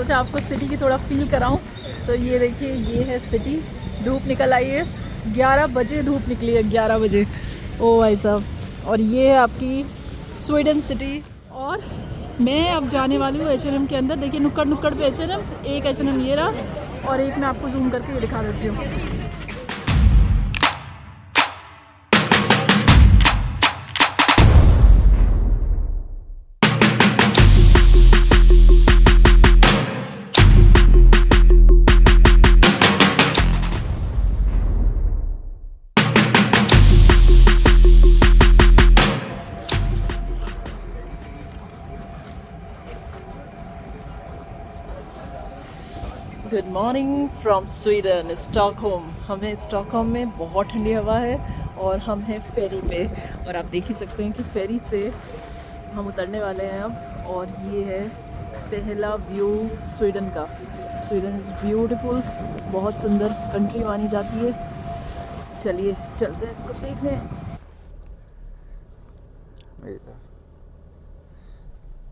सोचा आपको सिटी की थोड़ा फील कराऊं। तो ये देखिए, ये है सिटी। धूप निकल आई है, 11 बजे धूप निकली है, 11 बजे। ओ भाई साहब। और ये है आपकी स्वीडन सिटी। और मैं अब जाने वाली हूँ H&M के अंदर। देखिए नुक्कड़ नुक्कड़ पे H&M, एक H&M ये रहा और एक मैं आपको जूम करके ये दिखा देती हूँ। Good morning from Sweden, Stockholm. हमें स्टॉकहोम में बहुत ठंडी हवा है और हम हैं फेरी पे। और आप देख ही सकते हैं कि फेरी से हम उतरने वाले हैं अब। और ये है पहला व्यू स्वीडन का। स्वीडन इज़ ब्यूटीफुल, बहुत सुंदर कंट्री मानी जाती है। चलिए चलते हैं इसको देखने।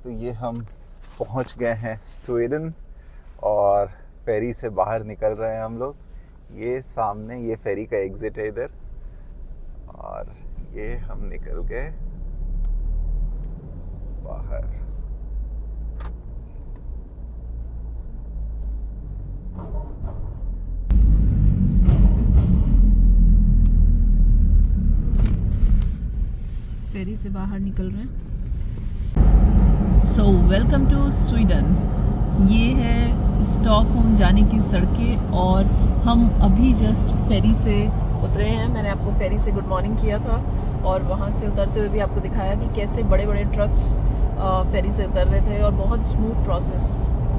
तो ये हम पहुंच गए हैं स्वीडन और फेरी से बाहर निकल रहे हैं हम लोग। ये सामने ये फेरी का एग्जिट है इधर, और ये हम निकल गए बाहर। फेरी से बाहर निकल रहे हैं। So welcome to Sweden. ये है स्टॉकहोम जाने की सड़कें और हम अभी जस्ट फेरी से उतरे हैं। मैंने आपको फेरी से गुड मॉर्निंग किया था और वहाँ से उतरते हुए भी आपको दिखाया कि कैसे बड़े बड़े ट्रक्स फेरी से उतर रहे थे और बहुत स्मूथ प्रोसेस।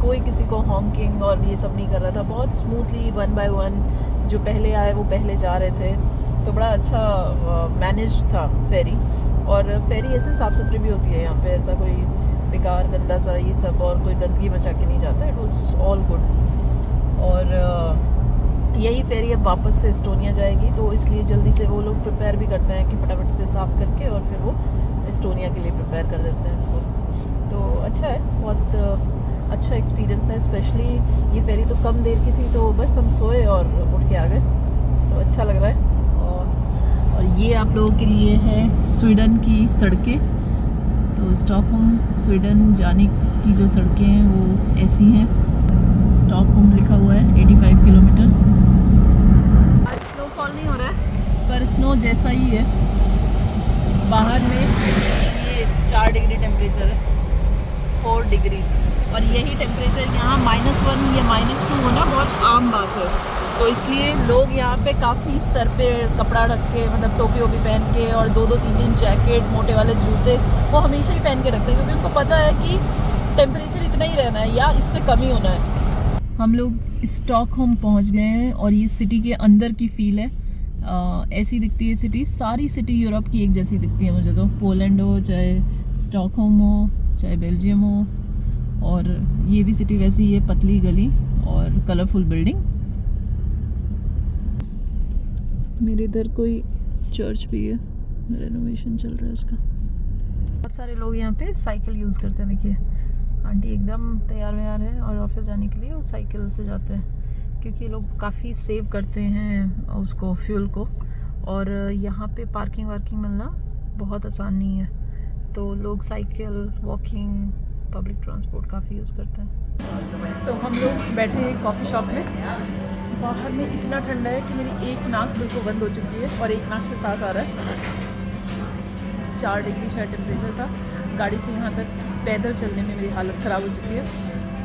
कोई किसी को हॉन्किंग और ये सब नहीं कर रहा था, बहुत स्मूथली 1 बाय 1 जो पहले आए वो पहले जा रहे थे। तो बड़ा अच्छा मैनेज था फेरी। और फेरी ऐसे साफ़ सुथरी भी होती है यहाँ पे, ऐसा कोई बेकार गंदा सा ये सब और कोई गंदगी मचा के नहीं जाता। It was all good. और यही फेरी अब वापस से एस्टोनिया जाएगी, तो इसलिए जल्दी से वो लोग प्रिपेयर भी करते हैं कि फटाफट से साफ़ करके और फिर वो एस्टोनिया के लिए प्रिपेयर कर देते हैं इसको। तो अच्छा है, बहुत अच्छा एक्सपीरियंस था। स्पेशली ये फेरी तो कम देर की थी, तो बस हम सोए और उठ के आ गए, तो अच्छा लग रहा है। और ये आप लोगों के लिए है स्वीडन की सड़कें। तो स्टॉकहोम स्वीडन जाने की जो सड़कें हैं वो ऐसी हैं। स्टॉकहोम लिखा हुआ है 85 किलोमीटर्स। आज स्नोफॉल नहीं हो रहा है, पर स्नो जैसा ही है। बाहर में ये 4 डिग्री टेम्परेचर है, 4 डिग्री। और यही टेम्परेचर यहाँ -1 या -2 होना बहुत आम बात है। तो इसलिए लोग यहाँ पे काफ़ी सर पे कपड़ा रख के, मतलब टोपी वोपी पहन के और 2-2 3-3 जैकेट, मोटे वाले जूते वो हमेशा ही पहन के रखते हैं, क्योंकि उनको पता है कि टेम्परेचर इतना ही रहना है या इससे कम ही होना है। हम लोग स्टॉकहोम पहुँच गए हैं और ये सिटी के अंदर की फ़ील है। ऐसी दिखती है सिटी। सारी सिटी यूरोप की एक जैसी दिखती है मुझे तो। पोलैंड हो, चाहे स्टॉकहोम हो, चाहे बेल्जियम हो। और ये भी सिटी वैसी है, पतली गली और कलरफुल बिल्डिंग। मेरे इधर कोई चर्च भी है, रेनोवेशन चल रहा है उसका। बहुत सारे लोग यहाँ पे साइकिल यूज़ करते हैं। देखिए आंटी एकदम तैयार व्यार है और ऑफिस जाने के लिए वो साइकिल से जाते हैं, क्योंकि लोग काफ़ी सेव करते हैं उसको, फ्यूल को। और यहाँ पे पार्किंग वार्किंग मिलना बहुत आसान नहीं है, तो लोग साइकिल, वॉकिंग, पब्लिक ट्रांसपोर्ट काफ़ी यूज़ करते हैं। तो हम लोग बैठे हैं कॉफ़ी शॉप में। बाहर में इतना ठंडा है कि मेरी एक नाक बिल्कुल बंद हो चुकी है और एक नाक से सांस आ रहा है। 4 डिग्री शायद टेम्परेचर था। गाड़ी से यहाँ तक पैदल चलने में मेरी हालत ख़राब हो चुकी है।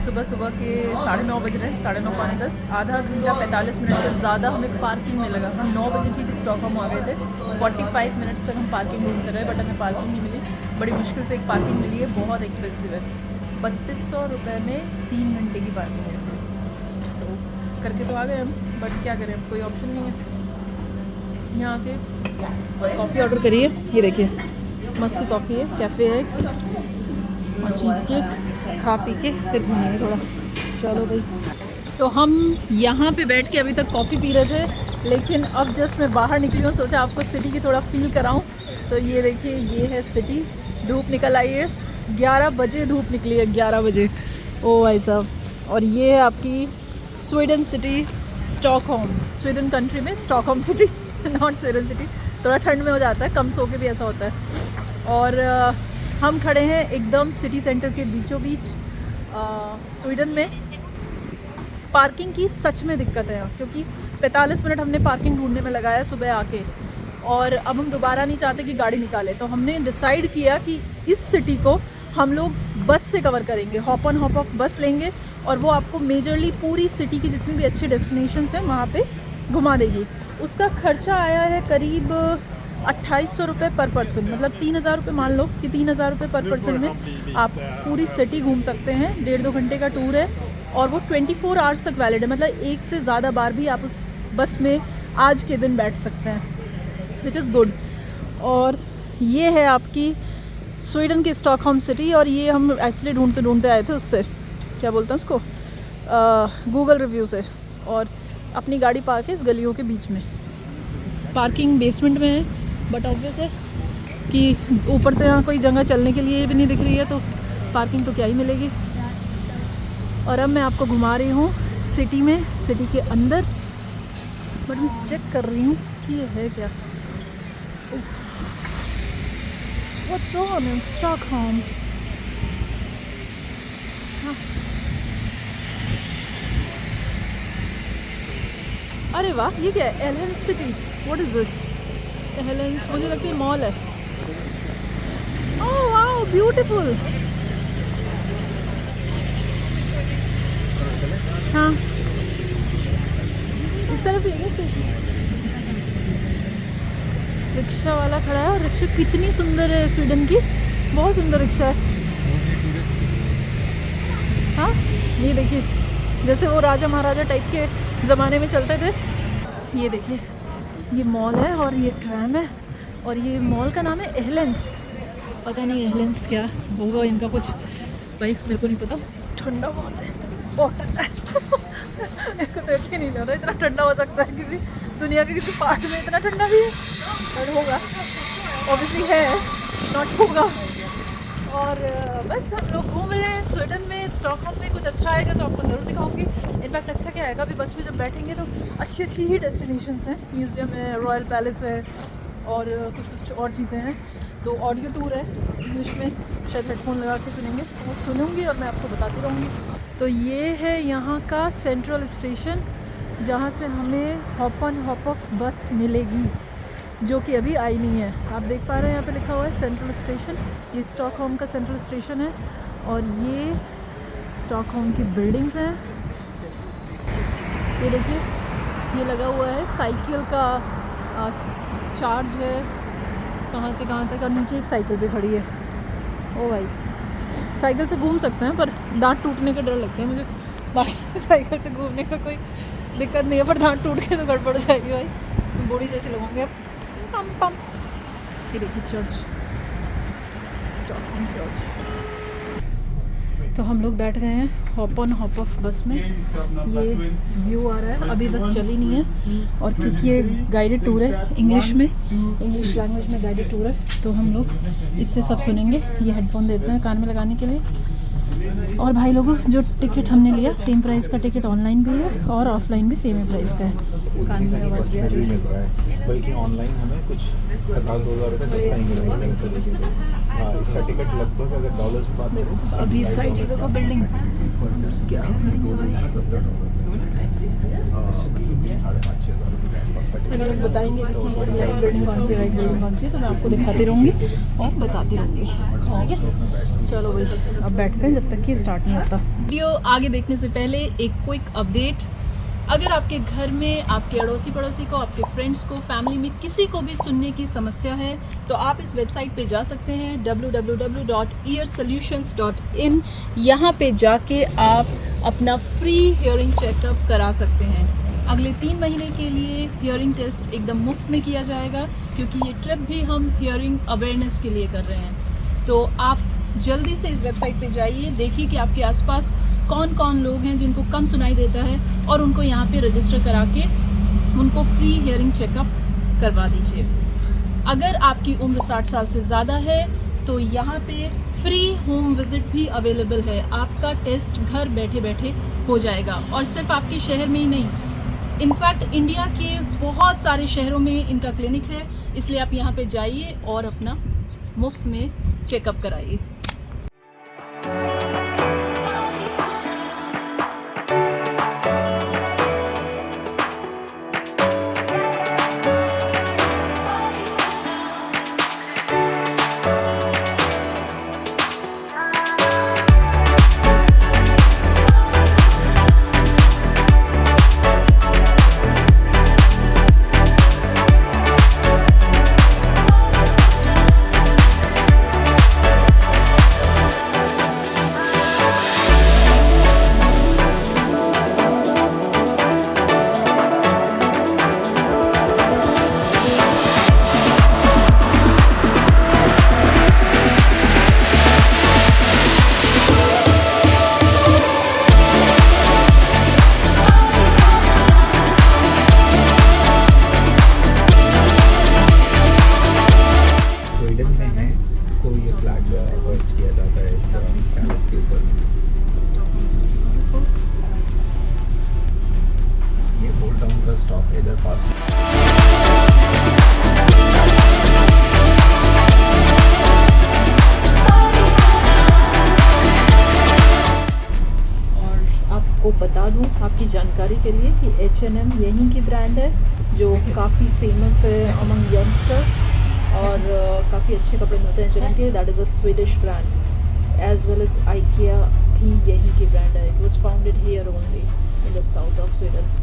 सुबह के 9:30 बज रहे हैं, 9:30 पौने 10। आधा घंटा 45 मिनट से ज़्यादा हमें पार्किंग में लगा। हम 9 बजे ठीक स्टॉकहोम आ गए थे। 45 मिनट्स तक हम पार्किंग ढूंढते रहे, बट हमें पार्किंग नहीं मिली। बड़ी मुश्किल से एक पार्किंग मिली है, बहुत एक्सपेंसिव है। 3200 रुपये में 3 घंटे की पार्किंग है। तो करके तो आ गए हम, बट क्या करें, कोई ऑप्शन नहीं है। यहाँ के कॉफ़ी ऑर्डर करिए, ये देखिए मस्त सी कॉफ़ी है, कैफ़े है और चीज़ केक। खा पी के फिर घूमेंगे थोड़ा। चलो भाई। तो हम यहाँ पे बैठ के अभी तक कॉफ़ी पी रहे थे, लेकिन अब जस्ट मैं बाहर निकली हूँ, सोचा आपको सिटी की थोड़ा फील कराऊँ। तो ये देखिए, ये है सिटी। धूप निकल आई है, 11 बजे धूप निकली है, 11 बजे। ओ भाई साहब। और ये है आपकी Sweden city Stockholm. Sweden country में Stockholm city not Sweden city. थोड़ा ठंड में हो जाता है, कम सो के भी ऐसा होता है। और हम खड़े हैं एकदम सिटी सेंटर के बीचों बीच स्वीडन में। पार्किंग की सच में दिक्कत है यहाँ, क्योंकि 45 मिनट हमने पार्किंग ढूंढने में लगाया सुबह आके, और अब हम दोबारा नहीं चाहते कि गाड़ी निकालें। तो हमने डिसाइड किया कि इस सिटी को हम लोग बस से कवर करेंगे, हॉप ऑन हॉप ऑफ बस लेंगे और वो आपको मेजरली पूरी सिटी की जितनी भी अच्छी डेस्टिनेशंस हैं वहाँ पे घुमा देगी। उसका खर्चा आया है करीब 2800 रुपये पर पर्सन, मतलब 3000 रुपये मान लो कि 3000 रुपये पर पर्सन में आप पूरी सिटी घूम सकते हैं। 1.5-2 घंटे का टूर है और वो 24 आवर्स तक वैलिड है, मतलब एक से ज़्यादा बार भी आप उस बस में आज के दिन बैठ सकते हैं, विच इज़ गुड। और ये है आपकी स्वीडन की स्टॉकहोम सिटी, और ये हम एक्चुअली ढूंढते ढूंढते आए थे उससे, क्या बोलते हैं उसको, गूगल रिव्यू से। और अपनी गाड़ी पार्क है इस गलियों के बीच में। पार्किंग बेसमेंट में है, बट ऑब्वियस है कि ऊपर तो यहाँ कोई जगह चलने के लिए भी नहीं दिख रही है, तो पार्किंग तो क्या ही मिलेगी। और अब मैं आपको घुमा रही हूँ सिटी में, सिटी के अंदर, बट मैं चेक कर रही हूँ कि ये है क्या। What's on in Stockholm? हाँ। अरे वाह, ये क्या है? एलेंस सिटी। What is this? एलेंस, मुझे लगता है मॉल है। Oh wow, beautiful. हाँ, इस तरफ ही है स्टेशन। रिक्शा वाला खड़ा है, और रिक्शा कितनी सुंदर है स्वीडन की, बहुत सुंदर रिक्शा है। हाँ, ये देखिए जैसे वो राजा महाराजा टाइप के ज़माने में चलते थे। ये देखिए, ये मॉल है और ये ट्रैम है, और ये मॉल का नाम है एलेंस। पता नहीं एलेंस क्या होगा इनका कुछ, भाई मेरे को नहीं पता। ठंडा बहुत है, बहुत ठंडा है। मेरे को देख ही नहीं लग रहा इतना ठंडा हो सकता है किसी दुनिया के किसी पार्ट में, इतना ठंडा भी है। और होगा, ऑब्वियसली है, नॉट होगा। और बस हम लोग घूम रहे हैं स्वीडन में, स्टॉकहोम में। कुछ अच्छा आएगा तो आपको ज़रूर दिखाऊंगी। इनफैक्ट अच्छा क्या आएगा, अभी बस में जब बैठेंगे तो अच्छी अच्छी ही डेस्टिनेशंस हैं। म्यूज़ियम है, रॉयल पैलेस है, और कुछ और चीज़ें हैं। तो ऑडियो टूर है इंग्लिश में, शायद हेडफोन लगा के सुनेंगे, वो सुनूंगी और मैं आपको बताती रहूँगी। तो ये है यहाँ का सेंट्रल स्टेशन, जहाँ से हमें हॉप ऑन हॉप ऑफ बस मिलेगी, जो कि अभी आई नहीं है। आप देख पा रहे हैं यहाँ पे लिखा हुआ है सेंट्रल स्टेशन। ये स्टॉकहोम का सेंट्रल स्टेशन है, और ये स्टॉकहोम की बिल्डिंग्स हैं। ये देखिए, ये लगा हुआ है साइकिल का चार्ज है, कहाँ से कहाँ तक, और नीचे एक साइकिल भी खड़ी है। ओ भाई, साइकिल से घूम सकते हैं पर दांत टूटने का डर लगता है मुझे। बाकी साइकिल पे घूमने का कोई दिक्कत नहीं है, पर दांत टूट के तो गड़बड़ हो जाएगी भाई, बूढ़ी जैसे लगोगे अब। पम पम। ये देखिए चर्च, स्टॉकहोम चर्च। तो हम लोग बैठ गए हैं हॉप ऑन हॉप ऑफ बस में। ये व्यू आ रहा है, अभी बस चली नहीं है, और क्योंकि ये गाइडेड टूर है इंग्लिश में, इंग्लिश लैंग्वेज में गाइडेड टूर है, तो हम लोग इससे सब सुनेंगे। ये हेडफोन देते हैं कान में लगाने के लिए। और भाई लोगों, जो टिकट हमने लिया सेम प्राइस का टिकट ऑनलाइन भी है और ऑफलाइन भी सेम ही प्राइस का है। कान में आवाज़ भी आ रही है, बल्कि ऑनलाइन हमें कुछ 1000-2000 रुपये सस्ता ही मिलेगा। हाँ, इसका टिकट लगभग अगर डॉलर्स में बात करें, अभी साइड से देखो बिल्डिंग क्या लोग बताएंगे कि राइट बिल्डिंग कौन सी है, राइट बिल्डिंग कौन सी है, तो मैं आपको दिखाती रहूँगी और बताती रहूँगी। ठीक है, चलो भाई अब बैठते हैं जब तक कि स्टार्ट नहीं होता। वीडियो आगे देखने से पहले एक क्विक अपडेट। अगर आपके घर में आपके अड़ोसी पड़ोसी को, आपके फ्रेंड्स को, फैमिली में किसी को भी सुनने की समस्या है, तो आप इस वेबसाइट पे जा सकते हैं www.earsolutions.in। यहाँ पे जाके आप अपना फ्री हियरिंग चेकअप करा सकते हैं। अगले 3 महीने के लिए हियरिंग टेस्ट एकदम मुफ्त में किया जाएगा, क्योंकि ये ट्रिप भी हम हियरिंग अवेयरनेस के लिए कर रहे हैं। तो आप जल्दी से इस वेबसाइट पे जाइए, देखिए कि आपके आसपास कौन कौन लोग हैं जिनको कम सुनाई देता है, और उनको यहाँ पे रजिस्टर करा के उनको फ्री हियरिंग चेकअप करवा दीजिए। अगर आपकी उम्र 60 साल से ज़्यादा है तो यहाँ पे फ्री होम विज़िट भी अवेलेबल है। आपका टेस्ट घर बैठे बैठे हो जाएगा और सिर्फ आपके शहर में ही नहीं, इनफैक्ट इंडिया के बहुत सारे शहरों में इनका क्लिनिक है। इसलिए आप यहाँ पे जाइए और अपना मुफ्त में चेकअप कराइए। स्टॉप है इधर पास में। और आपको बता दूं आपकी जानकारी के लिए कि H&M यहीं की ब्रांड है जो काफ़ी फेमस है अमंग यंगस्टर्स और काफ़ी अच्छे कपड़े मिलते हैं H&M के। That is a Swedish brand as well as IKEA भी यहीं की ब्रांड है। It was founded here only in the south of Sweden.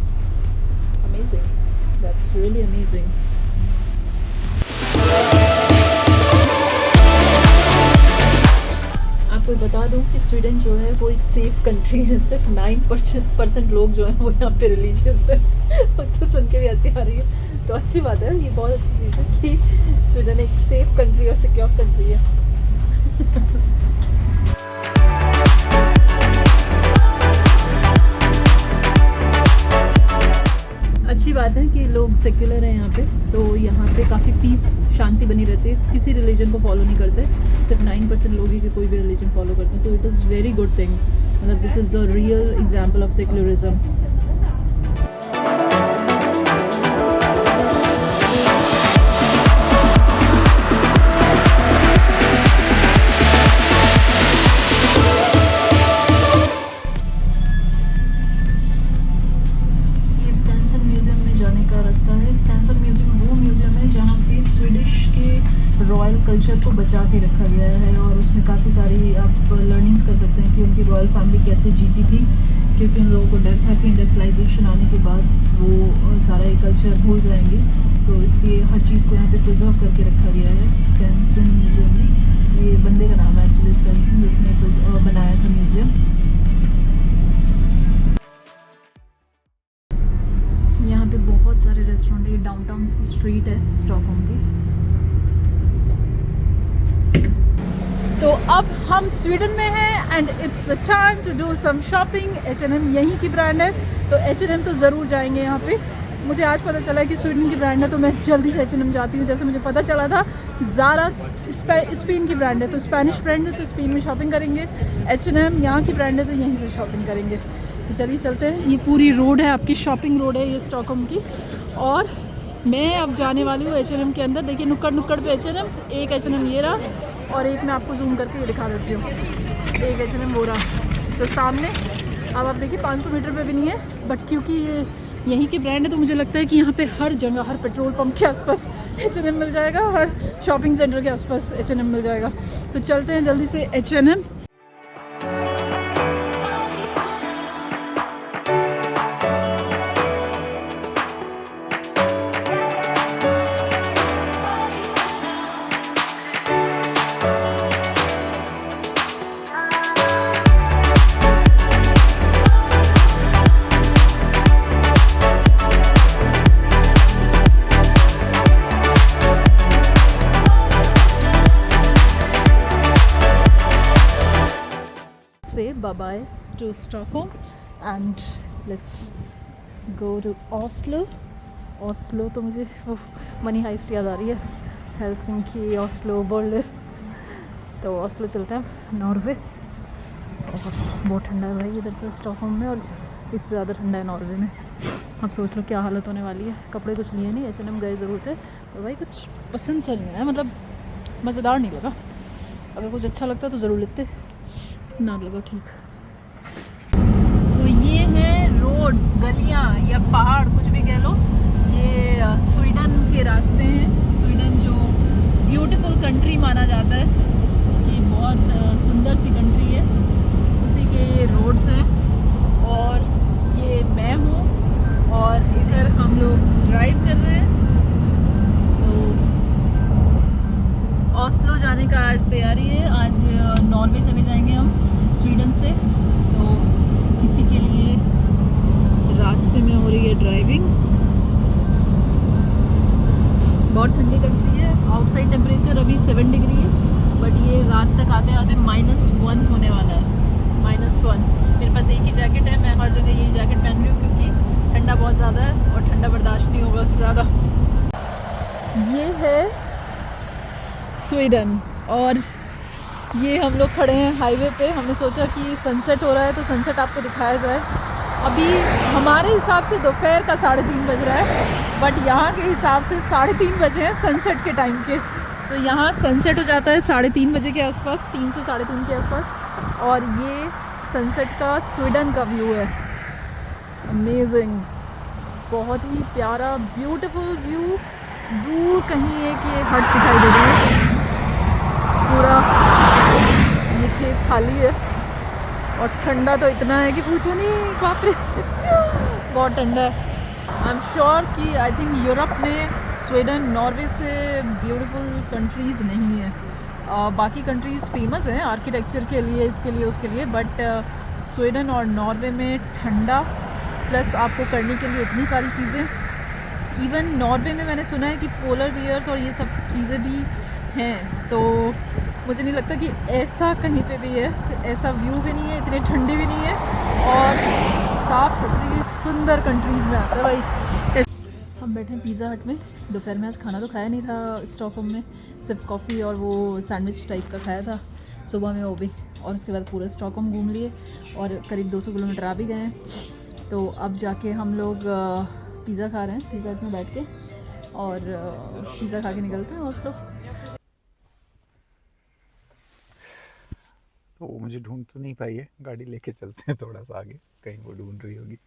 Amazing. That's really amazing. आपको बता दूं कि स्वीडन जो है वो एक सेफ कंट्री है। सिर्फ 9% लोग जो हैं वो यहाँ पे रिलीजियस है। तो सुन के भी हंसी आ रही है, तो अच्छी बात है। ये बहुत अच्छी चीज़ है कि स्वीडन एक सेफ कंट्री और सिक्योर कंट्री है। अच्छी बात है कि लोग सेक्युलर हैं यहाँ पे, तो यहाँ पे काफ़ी पीस शांति बनी रहती है। किसी रिलीजन को फॉलो नहीं करते, सिर्फ 9% लोग ही कि कोई भी रिलीजन फॉलो करते हैं। तो it is very good thing, मतलब this is a real example of secularism. Royal culture को बचा के रखा गया है और उसमें काफ़ी सारी आप लर्निंग्स कर सकते हैं कि उनकी रॉयल फैमिली कैसे जीती थी, क्योंकि उन लोगों को डर था कि इंडस्ट्रियलाइजेशन आने के बाद वो सारा ये कल्चर भूल जाएंगे। तो इसलिए हर चीज़ को यहाँ पे प्रिजर्व करके रखा गया है स्कैनसन म्यूज़ियम में। ये बंदे का नाम है एक्चुअली स्कैनसन, जिसने बनाया था म्यूज़ियम। यहाँ पे बहुत सारे रेस्टोरेंट, ये डाउनटाउन स्ट्रीट है स्टॉकहोम की। तो अब हम स्वीडन में हैं and it's the time to do some shopping. H&M यहीं की ब्रांड है, तो H&M तो ज़रूर जाएंगे यहाँ पे। मुझे आज पता चला कि स्वीडन की ब्रांड है, तो मैं जल्दी से H&M जाती हूँ। जैसे मुझे पता चला था ज़ारा स्पेन की ब्रांड है, तो स्पेनिश ब्रांड है तो स्पेन में शॉपिंग करेंगे। H&M यहाँ की ब्रांड है तो यहीं से शॉपिंग करेंगे। तो चलिए चलते हैं। ये पूरी रोड है आपकी, शॉपिंग रोड है ये स्टॉकहोम की। और मैं अब जाने वाली हूँ H&M के अंदर। देखिए नुक्कड़ नुक्कड़ पे H&M, एक H&M ये रहा और एक मैं आपको जूम करके ये दिखा देती हूँ, एक H&M वो रहा। तो सामने अब आप देखिए 500 मीटर पे भी नहीं है, बट क्योंकि ये यहीं की ब्रांड है तो मुझे लगता है कि यहाँ पे हर जगह, हर पेट्रोल पंप के आसपास H&M मिल जाएगा, हर शॉपिंग सेंटर के आसपास H&M मिल जाएगा। तो चलते हैं जल्दी से H&M। Say bye-bye to Stockholm and let's go to Oslo. Oslo तो मुझे वो मनी हाइस्ट याद आ रही है। Helsinki, Oslo, Berlin. तो ऑस्लो चलते हैं, नॉर्वे। और बहुत ठंडा है भाई इधर तो स्टॉकहोम में, और इससे ज़्यादा ठंडा है नॉर्वे में। अब सोच लो क्या हालत होने वाली है। कपड़े कुछ लिए नहीं, H&M गए ज़रूर थे, और भाई कुछ पसंद सा नहीं है, मतलब मज़ेदार नहीं लगा। अगर कुछ अच्छा लगता तो ज़रूर लेते, ना लगा ठीक। तो ये है रोड्स, गलियाँ या पहाड़, कुछ भी कह लो। ये स्वीडन के रास्ते हैं। स्वीडन जो ब्यूटीफुल कंट्री माना जाता है कि बहुत सुंदर सी कंट्री है, उसी के ये रोड्स हैं। और ये मैं हूँ, और इधर हम लोग ड्राइव कर रहे हैं। तो ऑस्लो जाने का आज तैयारी है। आज नॉर्वे चले जाएंगे हम स्वीडन से, तो इसी के लिए रास्ते में हो रही है ड्राइविंग। बहुत ठंडी कंट्री है। आउटसाइड टेम्परेचर अभी 7 डिग्री है, बट ये रात तक आते आते -1 होने वाला है। -1। मेरे पास एक ही जैकेट है, मैं हर जगह यही जैकेट पहन रही हूँ क्योंकि ठंडा बहुत ज़्यादा है और ठंडा बर्दाश्त नहीं होगा उससे ज़्यादा। ये है स्वीडन, और ये हम लोग खड़े हैं हाईवे पे। हमने सोचा कि सनसेट हो रहा है तो सनसेट आपको दिखाया जाए। अभी हमारे हिसाब से दोपहर का 3:30 बज रहा है, बट यहाँ के हिसाब से 3:30 बजे हैं सनसेट के टाइम के। तो यहाँ सनसेट हो जाता है 3:30 बजे के आसपास, 3 से 3:30 के आसपास। और ये सनसेट का स्वीडन का व्यू है। अमेजिंग, बहुत ही प्यारा ब्यूटीफुल व्यू। दूर कहीं एक ये हट दिखाई दे रही है, पूरा ये खेत खाली है। और ठंडा तो इतना है कि पूछो नहीं, बाप रे बहुत ठंडा है। आई एम श्योर कि आई थिंक यूरोप में स्वीडन नॉर्वे से ब्यूटीफुल कंट्रीज़ नहीं है। बाकी कंट्रीज़ फेमस हैं आर्किटेक्चर के लिए, इसके लिए उसके लिए, बट स्वीडन और नॉर्वे में ठंडा प्लस आपको करने के लिए इतनी सारी चीज़ें। इवन नॉर्वे में मैंने सुना है कि पोलर बियर्स और ये सब चीज़ें भी हैं। तो मुझे नहीं लगता कि ऐसा कहीं पे भी है। ऐसा व्यू भी नहीं है, इतने ठंडे भी नहीं है, और साफ़ सुथरी सुंदर कंट्रीज़ में आता है भाई। हम बैठे हैं पिज़्ज़ा हट में। दोपहर में आज खाना तो खाया नहीं था स्टॉकहोम में, सिर्फ कॉफ़ी और वो सैंडविच टाइप का खाया था सुबह में, वो भी। और उसके बाद पूरा स्टॉकहोम घूम लिए और करीब 200 किलोमीटर आ भी गए हैं। तो अब जाके हम लोग पिज़्ज़ा खा रहे हैं पिज़्ज़ा हट में बैठ के, और पिज़्ज़ा खा के निकलते हैं ऑस्लो। तो वो मुझे ढूंढ तो नहीं पाई है, गाड़ी लेके चलते हैं थोड़ा सा आगे, कहीं वो ढूंढ रही होगी।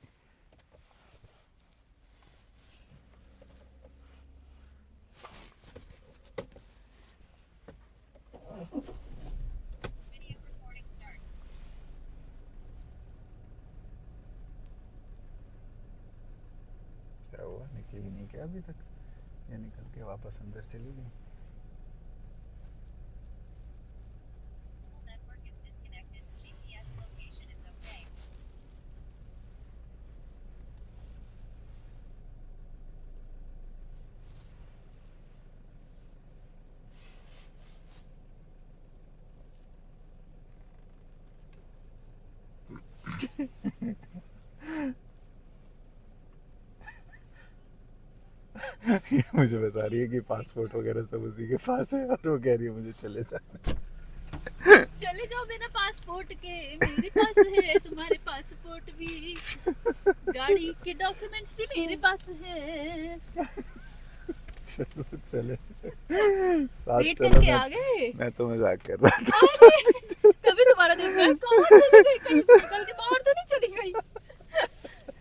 क्या हुआ, निकली नहीं क्या अभी तक? या निकल के वापस अंदर चली गई? ये मुझे बता रही है कि पासपोर्ट वगैरह सब उसी के पास है, और वो कह रही है मुझे चले जाना। चले जाओ बिना पासपोर्ट के, मेरे पास है तुम्हारे पासपोर्ट भी, गाड़ी के डॉक्यूमेंट्स भी मेरे पास है। चलो चले, साथ वेट चलो। करके आ गए। मैं तो मजाक कर रहा था। तभी तुम्हारा दिल में कहाँ चली गई, कहीं निकल के बाहर तो नहीं चली गई।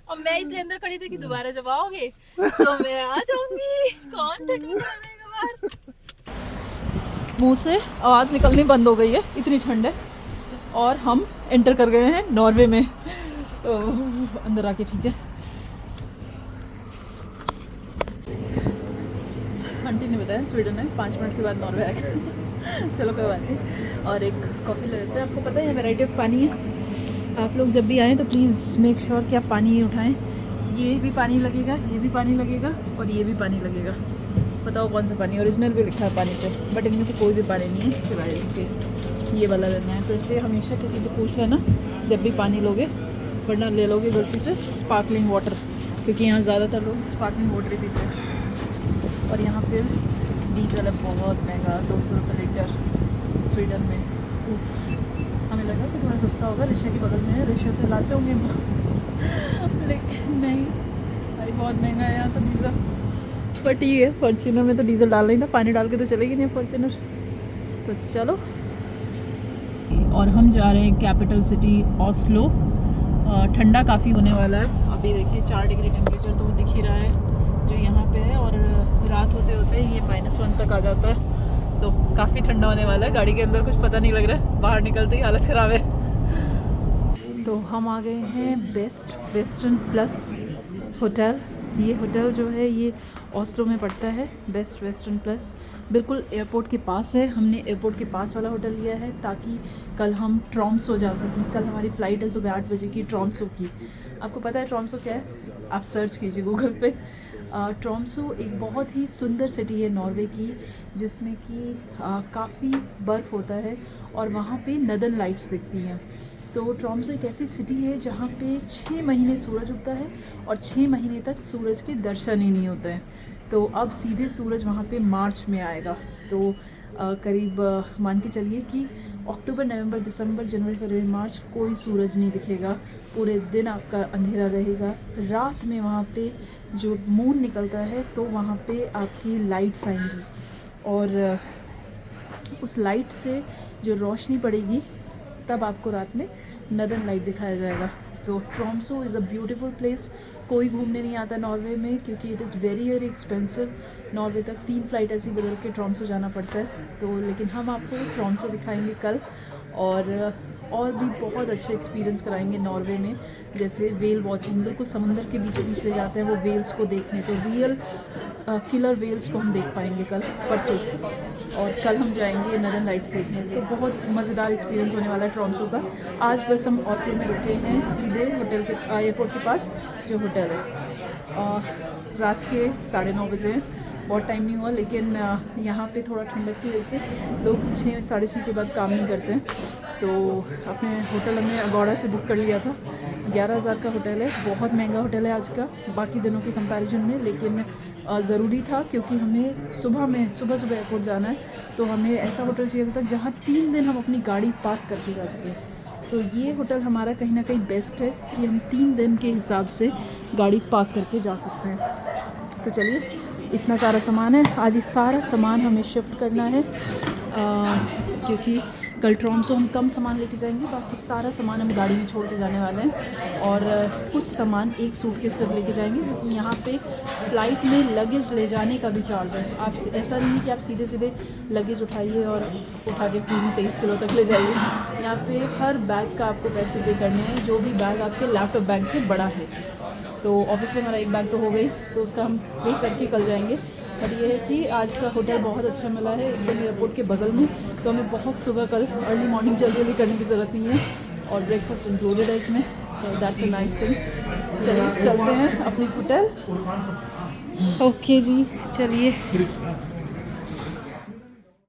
और मैं इसलिए अंदर खड़ी थी कि दोबारा जब आओगे तो मैं आ जाऊंगी। कौन टटू करेगा बाहर। मुंह से आवाज़ निकलनी बंद हो गई है, इतनी ठंड है। और हम एंटर कर गए हैं नॉर्वे में। तो अंदर आके ठीक है। आंटी ने बताया स्वीडन है 5 मिनट के बाद नॉर्वे आ गया। चलो कोई बात नहीं। और एक कॉफ़ी ले लेते हैं। आपको पता है वैरायटी ऑफ पानी है। आप लोग जब भी आएँ तो प्लीज़ मेक श्योर कि आप पानी ही उठाएं। ये भी पानी लगेगा, ये भी पानी लगेगा, और ये भी पानी लगेगा। बताओ कौन सा पानी। ओरिजिनल भी लिखा है पानी पे, बट इनमें से कोई भी पानी नहीं है सिवाय इसके ये वाला लेना है। तो इसलिए हमेशा किसी से पूछ लेना जब भी पानी लोगे, वरना ले लोगे गलती से स्पार्कलिंग वाटर, क्योंकि यहाँ ज़्यादातर लोग स्पार्कलिंग वाटर ही पीते हैं। और यहाँ पे डीजल है बहुत महंगा, 200 रुपये लीटर स्वीडन में। हमें लगा कि थोड़ा सस्ता होगा, रिक्शा के बगल में है, रिक्शा से लाते होंगे लेकिन नहीं भाई, बहुत महंगा है यहाँ तो डीज़ल। बट ये है फॉर्च्यूनर में तो डीज़ल डालना ही था, पानी डाल के तो चलेगी नहीं फॉर्च्यूनर। तो चलो, और हम जा रहे हैं कैपिटल सिटी ऑस्लो। ठंडा काफ़ी होने वाला है, अभी देखिए 4 डिग्री टेम्परेचर तो वो दिख ही रहा है जो यहाँ पे है, और रात होते होते ये -1 तक आ जाता है, तो काफ़ी ठंडा होने वाला है। गाड़ी के अंदर कुछ पता नहीं लग रहा है, बाहर निकलते ही हालत ख़राब है। तो हम आ गए हैं बेस्ट वेस्टर्न प्लस होटल। ये होटल जो है ये ऑस्लो में पड़ता है, बेस्ट वेस्टर्न प्लस, बिल्कुल एयरपोर्ट के पास है। हमने एयरपोर्ट के पास वाला होटल लिया है ताकि कल हम ट्रॉम्सो जा सकें। कल हमारी फ़्लाइट है सुबह 8 बजे की ट्रॉम्सो की। आपको पता है ट्रॉम्सो क्या है? आप सर्च कीजिए गूगल पे। ट्रॉम्सो एक बहुत ही सुंदर सिटी है नॉर्वे की, जिसमें कि काफ़ी बर्फ़ होता है और वहाँ पे नदन लाइट्स दिखती हैं। तो ट्रॉम्सो एक ऐसी सिटी है जहाँ पे 6 महीने सूरज उगता है और 6 महीने तक सूरज के दर्शन ही नहीं होते हैं। तो अब सीधे सूरज वहाँ पे मार्च में आएगा, तो करीब मान के चलिए कि अक्टूबर, नवंबर, दिसंबर, जनवरी, फरवरी, मार्च कोई सूरज नहीं दिखेगा, पूरे दिन आपका अंधेरा रहेगा। रात में वहाँ पे जो मून निकलता है तो वहाँ पे आपकी लाइट्स आएंगी, और उस लाइट से जो रोशनी पड़ेगी तब आपको रात में नदन लाइट दिखाया जाएगा। तो Tromsø is a beautiful place. कोई घूमने नहीं आता नॉर्वे में क्योंकि it is very very expensive. Norway तक 3 फ्लाइट ऐसी बदल के ट्रॉम्सो जाना पड़ता है। तो लेकिन हम आपको ट्रॉम्सो दिखाएंगे कल, और भी बहुत अच्छे एक्सपीरियंस कराएंगे नॉर्वे में, जैसे वेल वॉचिंग, बिल्कुल समंदर के बीचों बीच ले जाते हैं वो वेल्स को देखने। तो रियल किलर वेल्स को हम देख पाएंगे कल परसों, और कल हम जाएंगे नदन लाइट्स देखने। तो बहुत मज़ेदार एक्सपीरियंस होने वाला है ट्रॉम्सो का। आज बस हम ऑस्लो में रुके हैं सीधे होटल के एयरपोर्ट के पास जो होटल है, और रात के 9:30 बजे हैं, बहुत टाइम नहीं हुआ। लेकिन यहाँ पे थोड़ा ठंडक की वजह से लोग 6 साढ़े 6 के बाद काम नहीं करते हैं। तो अपने होटल हमने अगौड़ा से बुक कर लिया था, 11,000 का होटल है, बहुत महंगा होटल है आज का बाकी दिनों के कंपैरिजन में, लेकिन ज़रूरी था क्योंकि हमें सुबह एयरपोर्ट जाना है, तो हमें ऐसा होटल चाहिए था जहाँ 3 दिन हम अपनी गाड़ी पार्क करके जा सकें। तो ये होटल हमारा कहीं ना कहीं बेस्ट है कि हम 3 दिन के हिसाब से गाड़ी पार्क करके जा सकते हैं। तो चलिए, इतना सारा सामान है, आज ये सारा सामान हमें शिफ्ट करना है, क्योंकि कल ट्रॉम्सो हम कम सामान लेके जाएंगे, बाकी सारा सामान हम गाड़ी में छोड़ के जाने वाले हैं। और कुछ सामान एक सूटकेस सिर्फ लेके जाएंगे, क्योंकि यहाँ पे फ़्लाइट में लगेज ले जाने का भी चार्ज है। आप ऐसा नहीं है कि आप सीधे सीधे लगेज उठाइए और उठा के फ्री में 23 किलो तक ले जाइए। यहाँ पे हर बैग का आपको पैसे पे करने हैं, जो भी बैग आपके लैपटॉप बैग से बड़ा है। तो ऑब्वियसली हमारा एक बैग तो हो गई, तो उसका हम पे करके कल जाएंगे। बट ये है कि आज का होटल बहुत अच्छा मिला है एकदम एयरपोर्ट के बगल में, तो हमें बहुत सुबह कल अर्ली मॉर्निंग जल्दी करने की ज़रूरत नहीं है, और ब्रेकफास्ट इंक्लूडेड है इसमें, तो दैट्स अ नाइस थिंग। चलिए चलते हैं अपने होटल। ओके जी, चलिए।